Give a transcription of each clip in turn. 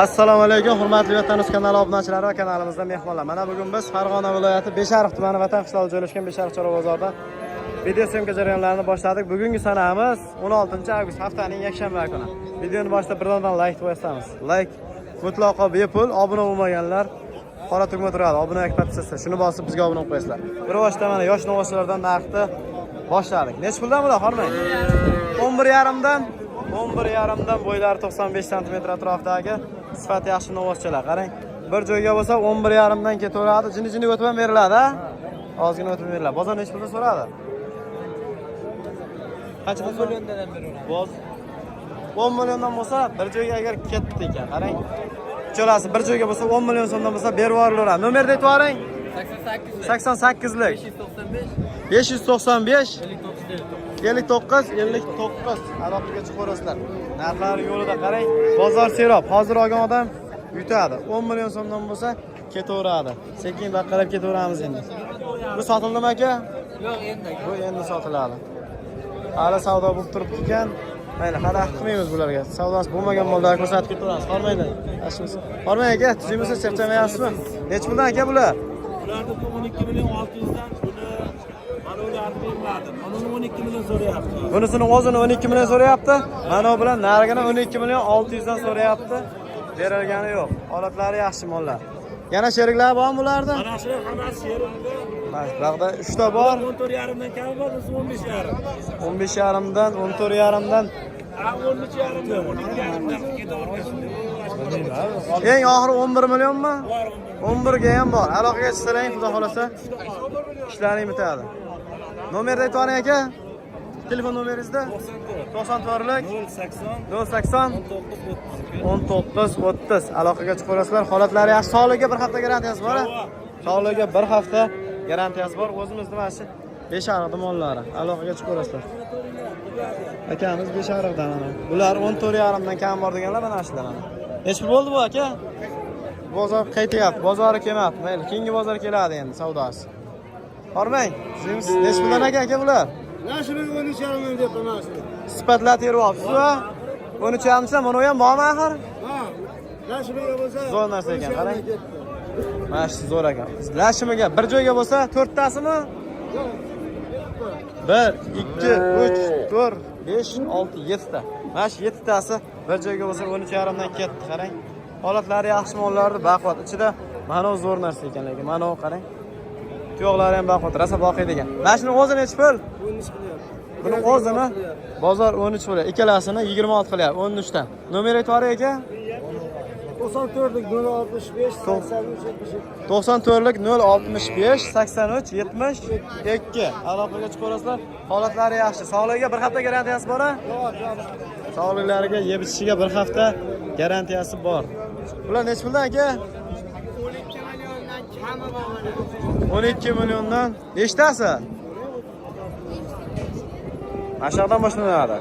Assalomu alaykum, hurmatli Vatanimiz kanali obunachilari va kanalimizda mehmonlar. Mana bugun biz Farg'ona viloyati Beshariq tumani Vatan qishlog'ida joylashgan Beshariq chorva bozorida video syomka jarayonlarini boshladik. Bugungi sanamiz 16-avgust, haftaning yakshanba kuni. Videoni boshida birdaniga like qo'yasiz. Like mutlaqo bepul, obuna bo'lmaganlar qora tugma turadi. Obuna aktivasiya. Shuni bosib bizga obuna qo'yasizlar. Bir boshda mana yosh novvochlardan narxni boshladik. Nech puldan bular, hormang? 11,5dan bo'ylari 95 sm atrofidagi sifat yaxshi novvochchalar. Qarang, bir joyga bo'lsa 11,5dan ketaveradi. Jini o'tib ham beriladi, ha? Ozgina o'tib beriladi. Bozor nech puldan so'radi? Qancha milliondan beraveradi? 10 milliondan bo'lsa, bir joyga agar ketdi ekan, qarang. Uchalasi bir joyga bo'lsa 10 million so'mdan bo'lsa berib yuborilaveradi. Nomerni aytib yuboring. 88lik 595 59 aloqaga chiqaverasizlar. Narxlar yo'lida qarang. Bozor serob. Hozir olgan odam yutadi. 10 million so'mdan bo'lsa ketaveradi. Sekin baqqalab ketaveramiz endi. Bu sotildimi aka? Yo'q, endi. Bu endi sotiladi. Hali savdo bo'lib turibdi ekan. Mayli, xarid qilmaymiz bularga. Savdosi bo'lmagan mollarni ko'rsatib ketaveramiz. Hormaydi. Yaxshimisiz? Hormang aka, tuzimisiz, charchamayapsizmi? Nech puldan aka bular? Ularda 12 million 600 dan buni mana ularni bermadi. Mana 12 million so'rayapti. Bunisini o'zini 12 million so'rayapti. Mana bu bilan narigini 12 million 600 dan so'rayapti. Berilgani yo'q. Holatlari yaxshi mollar. Yana sheriklar bormi bularda? Mana shu hammasi sherikda. Mana bularda 3 ta bor. 14,5 dan kami bor, 15,5. 15,5dan 14,5dan 13,5 dan 12,5 dan ketaveradi. eng oxiri 11 millionmi? 11 ga ham bor. Aloqaga chiqsalaring, xudo xolasa ishlaring bitadi. Nomerni aytib oling aka. Telefon nomeringizni 94lik 080 19 30. Aloqaga chiqaverasizlar. Holatlari yaxshi. Sog'ligiga bir hafta garantiyasi bor. Sog'ligiga bir hafta garantiyasi bor. O'zimizning mana shu Beshariq mollari. Aloqaga chiqaverasizlar. Akamiz Beshariqdan ana. Bular 14,5dan kam bor deganlar mana shular ana. Nech pul bo'ldi bu aka? Bozor qaytyapti. Bozori kelmayapti. Mayli, keyingi bozor keladi endi savdosi. Hormang, sizimiz nech puldan aka bular? Nashibiga 13,5 million deb mana shu. Sifatlar teryapsiz-ku. 13,5 mana u ham bormi axir? Ha. Nashibiga bo'lsa Zo'r narsa ekan, qarang. Mana shu zo'r ekan. Lashimiga bir joyga bo'lsa 4 tasimi? 1 2 3 4 5 6 7 ta. Mana shu 7 tasi bir joyga bo'lsa 13,5dan ketdi, qarang. Holatlari yaxshi mollarni baquvvat. Ichida mana u zo'r narsa ekan, lekin mana u qarang. Tuyoqlari ham baquvvat, rosa boqiy degan. Mana shuni o'zi nech pul? 13 qilyapti. Buni o'zini bozor 13 pul. Ikkalasini 26 qilyapti, 13 dan. Nomer aytib yuboring aka. 94lik 065 83 77. 94lik 065 83 72. Aloqaga chiqaverasizlar. Holatlari yaxshi. Sog'ligiga bir hafta garantiyasi bor-a? Sog'liklariga, yeb ichishiga bir hafta garantiyasi bor. Bular nech puldan aka? 12 milliondan nechtasi? Aşağıdan boshlanadi.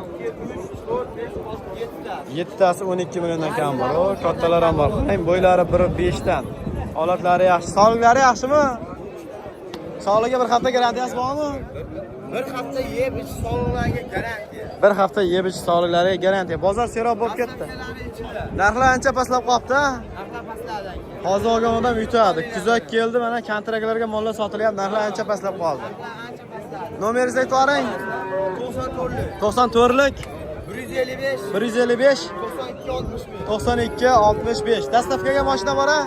7 tasi 12 milliondan kam bor. O, kattalar ham bor. Ham bo'ylari 1.5 dan. Holatlari yaxshi. Sog'liklari yaxshimi? Sog'ligiga bir hafta garantiyasi bormi? Bir hafta yeb ichish sog'liqlarga garantiya. Bir hafta yeb ichish sog'liklariga garantiya. Bozor serob bo'lib ketdi. Narxlar ancha pastlab qoldi. Narxlar pastladi. Hozir olgan odam yutadi. Kuzak keldi, mana kontraklarga mollar sotilyapti. Narxlar ancha pastlab qoldi. Nomeringizni aytib yuboring. 94lik 155 92 65. Dastavkaga mashina bor-a?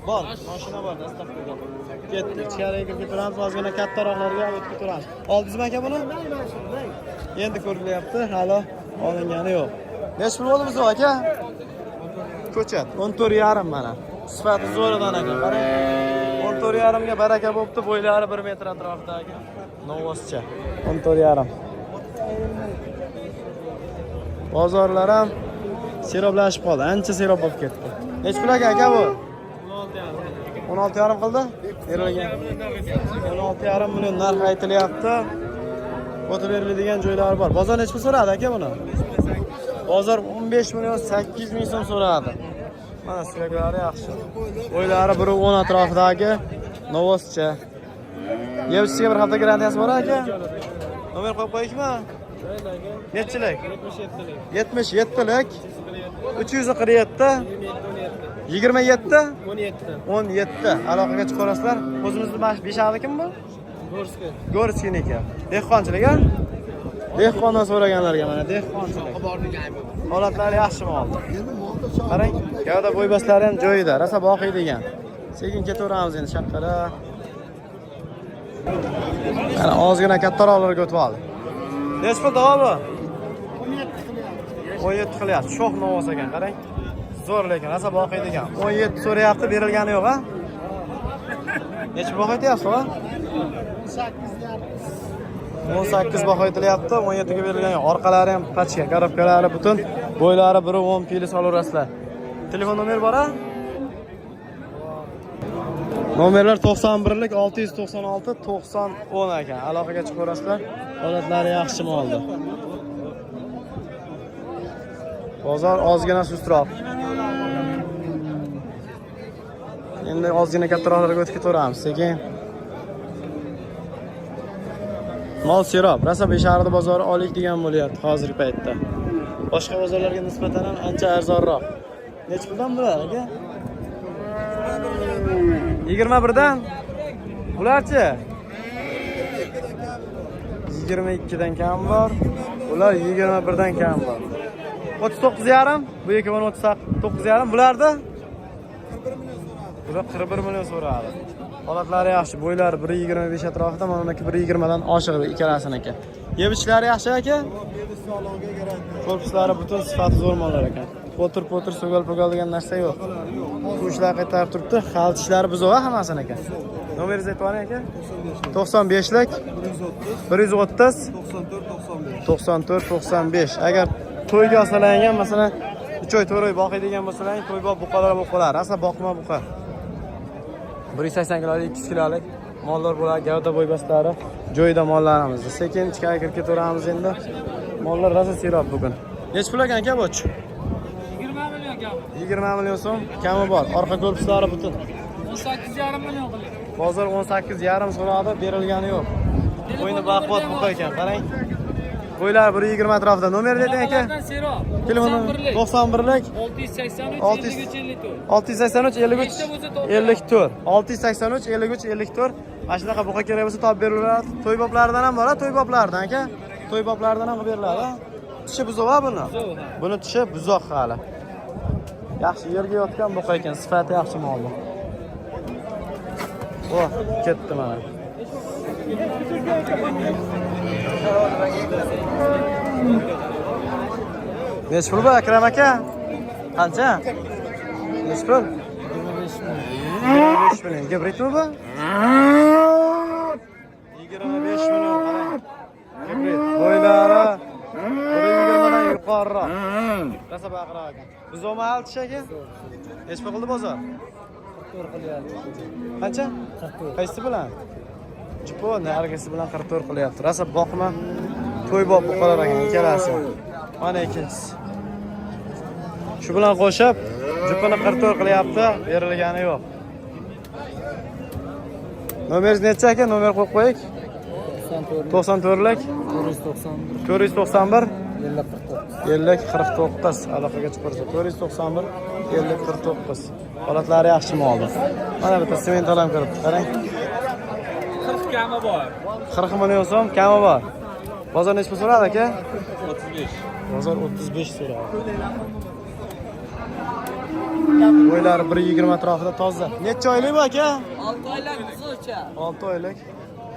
Bor, mashina bor dastavkaga. Ketdi. Ichkariga kirib turamiz, ozgina kattaroqlarga o'tib turamiz. Oldingizmi aka buni? Endi ko'rilyapti, hali olingani yo'q. Nech pul bo'ldi bizga aka? Ko'chat 14,5 mana. Sifati zo'ridan aka. Qarang. 14,5 ga baraka bo'pti, bo'ylari 1 metr atrofidagi novvoscha. 14,5. Bozorlar ham seroblashib qoldi. Ancha serob bo'lib ketdi. Nech pul aka bu? 16,5 qildi? Berilgan. 16,5 million narx aytilyapti. O'tib beriladigan joylari bor. Bozor nech pul so'radi aka buni? Bozor 15 million 800 ming so'm so'radi. Mana suraklari yaxshi. Bo'ylari 1.10 atrofidagi novvoscha. Yeb ichishga bir hafta garantiyasi bor aka? Nomer qo'yib qo'yishmi? Nechilik? 77lik. 347. 27. 17. Aloqaga chiqarasizlar. O'zimizni beshag'likmi bu? Go'rskniki. Dehqonchilik a? Dehqondan so'raganlarga mana dehqonchilik. Holatlari yaxshimi oldi? Qarang, gavda bo'ybaslari ham joyida, rosa boqiydigan. Sekin ketaveramiz endi shaqqara. Mana ozgina kattaroqlarga o'tib oldi. Nech pul davomi? 17 qilyapti. Sho'x novos ekan, qarang. Zo'r lekin rosa boqiydigan. 17 so'rayapti, berilgani yo'q a? Nech baho aytyapsiz a? 18 baho aytilyapti, 17 ga berilgan yo'q. Orqalari ham pachka, korobkalari butun, bo'ylari 1.10 pili solaverasizlar. Telefon nomeri bor a? Nomerlar 91lik 696 90 10 ekan. Aloqaga chiqaverasizlar. Holatlari yaxshimi oldi? Bozor ozgina sustroq. Endi ozgina kattaroqlarga o'tib ketaveramiz, sekin. Mol serob, rosa Beshardi bozori olik degan bo'lyapti hozirgi paytda. Boshqa bozorlarga nisbatan ham ancha arzonroq. Nech puldan bular aka? 21 dan. Ularchi? 22 dan kam bor. Ular 21 dan kam bor. 39,5, bu yoki 39,5. Bularda? Bular 41 million so'radi. Holatlari yaxshi, bo'ylari 1.25 atrofida, mana buniki 1.20 dan oshiq ikkalasiniki. Yeb-ichlari yaxshi aka? Korpuslari butun sifati zo'r mollar ekan. Potir so'gal degan narsa yo'q. Kuchlar qaytarib turibdi, xalt ishlari buzoq hammasiniki. Nomeringizni aytib oling aka? 95lik 130 94 95. Agar to'yga osalangan, masalan, 3 oy 4 oy boqiydigan bo'lsalar, to'ybob buqalar bo'lib qolar. Asa boqma buqa. 180 kilolik, 200 kilolik mollar bo'ladi, gavda bo'ybaslari joyida mollarimiz. Sekin ichkariga kirib ketaveramiz endi. Mollar rosa serob bugun. Nech pul ekan aka bu? 20 million kam. 20 million so'm kami bor. Orqa korpuslari butun. 18,5 million qildi. Bozor 18,5 so'radi, berilgani yo'q. Bo'yni baquvvat buqa ekan, qarang. Bo'ylar 1.20 atrofida. Nomerni ayting aka. Telefon 91lik 683 53 54. 683 53 54. Mana shunaqa buqa kerak bo'lsa topib beriladi. To'yboblaridan ham bor, to'yboblaridan aka. To'yboblaridan ham beriladi. Tishi buzoq buni. Buni tishi buzoq hali. Yaxshi yerga yotgan buqa ekan, sifati yaxshi mol bu. Oh, ketdi mana. Nech pul bu Akram aka? Qancha? Nech pul? 25 million. Gibritmi bu? 25 million qarang. Gibrit. Bo'ylari 1.20 dan yuqoriroq. Rosa baqiroq ekan. Buzoqmi hal tish aka? Nech pul qildi bozor? 44 qilyapti. Qancha? 44. Qaysi bilan? Chipo nargisi bilan 44 qilyapti. Rosa boqma. To'ybob buqalar ekan ikkalasi. Mana ikkinchisi. Shu bilan qo'shib, jupini 44 qilyapti, berilgani yo'q. Nomeringiz necha aka? Nomer qo'yib qo'ying. 94lik 491 50 49. Aloqaga chiqarsa 491 50 49. Holatlari yaxshimi oldi? Mana bitta sement alam kirib, qarang. 40 kami bor. 40 million so'm kami bor. Bozor nech pul so'radi aka? 35. Bozor 35 so'radi. Bo'ylari 1.20 atrofida toza. Necha oylik bu aka? 6 oylik buzoqcha. 6 oylik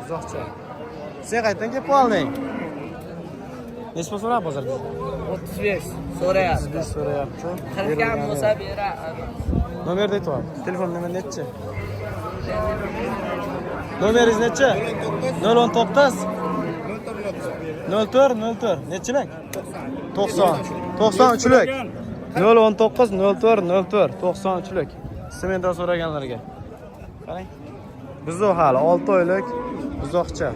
buzoqcha. Sen qayerdan kelib qolding? Nech pul so'radi bozorda? 35 so'rayapti. 35 so'rayapti. 40 kam bo'lsa beradi. Nomerni aytib ol. Telefon nomeri nechi? Nomeringiz nechi? 019 04 nechilik? 90 93lik. 019 04 93lik. Sementdan so'raganlarga. Qarang. Buzoq hali 6 oylik buzoqcha.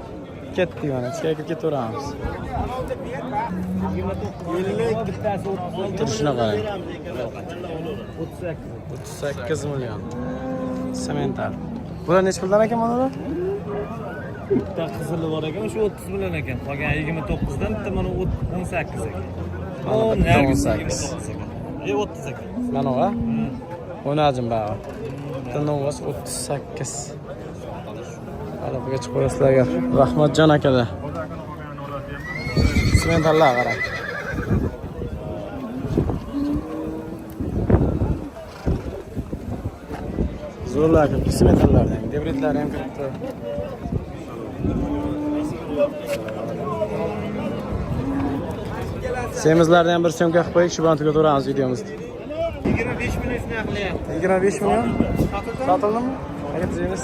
Ketdik mana, ichkariga kirib ketaveramiz. Turishini qarang. 38 million. Semental. Bular nech puldan ekan mana? Bitta qizili bor ekan, shu 30 million ekan. Qolgan 29 dan bitta mana 18 ekan. Mana bitta 18. 29 ekan. 30 ekan. Mana va? O'ynajim bari. Tinnovas 38. Hadi buga chiqib qo'yasizlar agar. Rahmatjon akada. Simentallar qarang. Zo'rlar ko'p, simentallardan. Debritlar ham kiribdi. Semizlarni ham bir so'mga qilib qo'yik, shu bilan tugatamiz videomizni. 25 million qilyapti. 25 million sotildimi? Aka tizimiz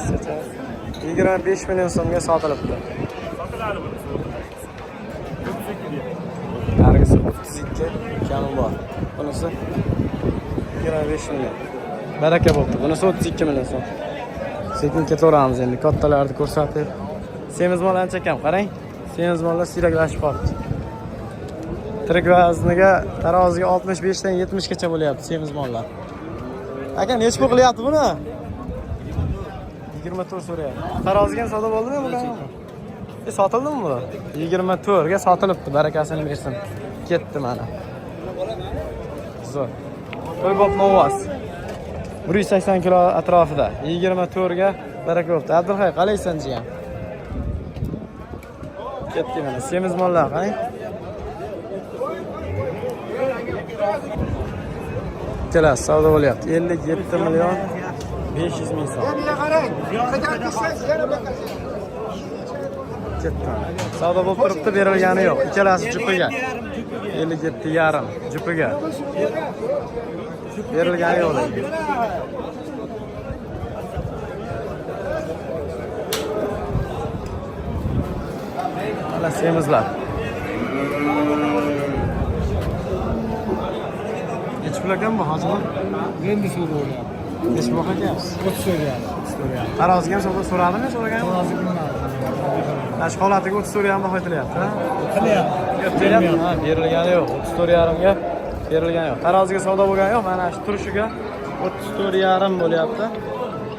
25 million so'mga sotilibdi. Nargisi 32 kami bor. Bunisi 25 million. Baraka bo'pti. Bunisi 32 million so'm. Sekin ketaveramiz endi. Kattalarni ko'rsatib. Semiz mol ancha kam, qarang. Semiz mollar siyraklashib qolibdi. Tirik vazniga taroziga 65 dan 70 gacha bo'lyapti semiz mollar. Aka, nechta pul qilyapti buni? 24 so'rayapti. Taroziga savdo bo'ldimi bu? Sotildimi bu? 24 ga sotilibdi, barakasini bersin. Ketdi mana. Zo'r. Qo'y bop novas. 180 kilo atrofida. 24 ga baraka bo'pti. Abdulhay, qalaysan jiyan? Ketdi mana. Semiz mollar, qarang. Kelasi savdo bo'lyapti. 57 million 500 ming so'm. Ketdi. Savdo bo'lib turibdi, berilgani yo'q. Ikkalasi jupiga. 57,5 jupiga. Berilgani yo'q. Mana semizlar. Nechta pul ekan bu hozir? Endi so'rayapti. Nechta pul ekan? 30 so'rayapti. Taroziga ham so'radimi, so'ragan? Hozir bilmadim. Mana shu holatiga 30 so'rayapti, baho aytilyapti, ha? Qilyapti. Yo'q, beryapti. Ha, berilgani yo'q. 34,5 ga berilgani yo'q. Taroziga savdo bo'lgani yo'q. Mana shu turishiga 34,5 bo'lyapti.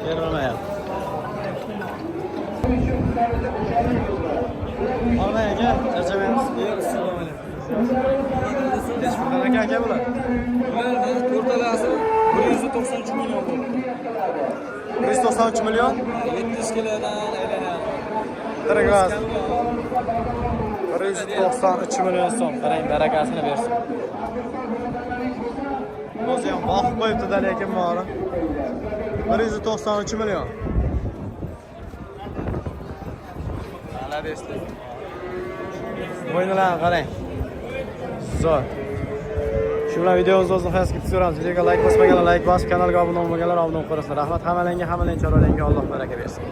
Berilmayapti. Olmay aka, charchamayapsiz. Assalomu alaykum. Nechta pul aka bular? Bularni to'rtalasi 193 million bo'ldi. 193 million 700 kilodan aylanadi. Dirgaz 193 million so'm. Qarang, barakasini bersin. O'zi ham boqib qo'yibdi-da, lekin ma'lum. 193 million. Mana desdi. O'yinlarni qarang. Zo'r. Shu bilan videomizni o'z nihoyasiga yetkazamiz. Videoga like bosmaganlar like bosib, kanalga obuna bo'lmaganlar obuna bo'lib qo'yasizlar. Rahmat hammalarga, hammalarning choralaringga Alloh baraka bersin.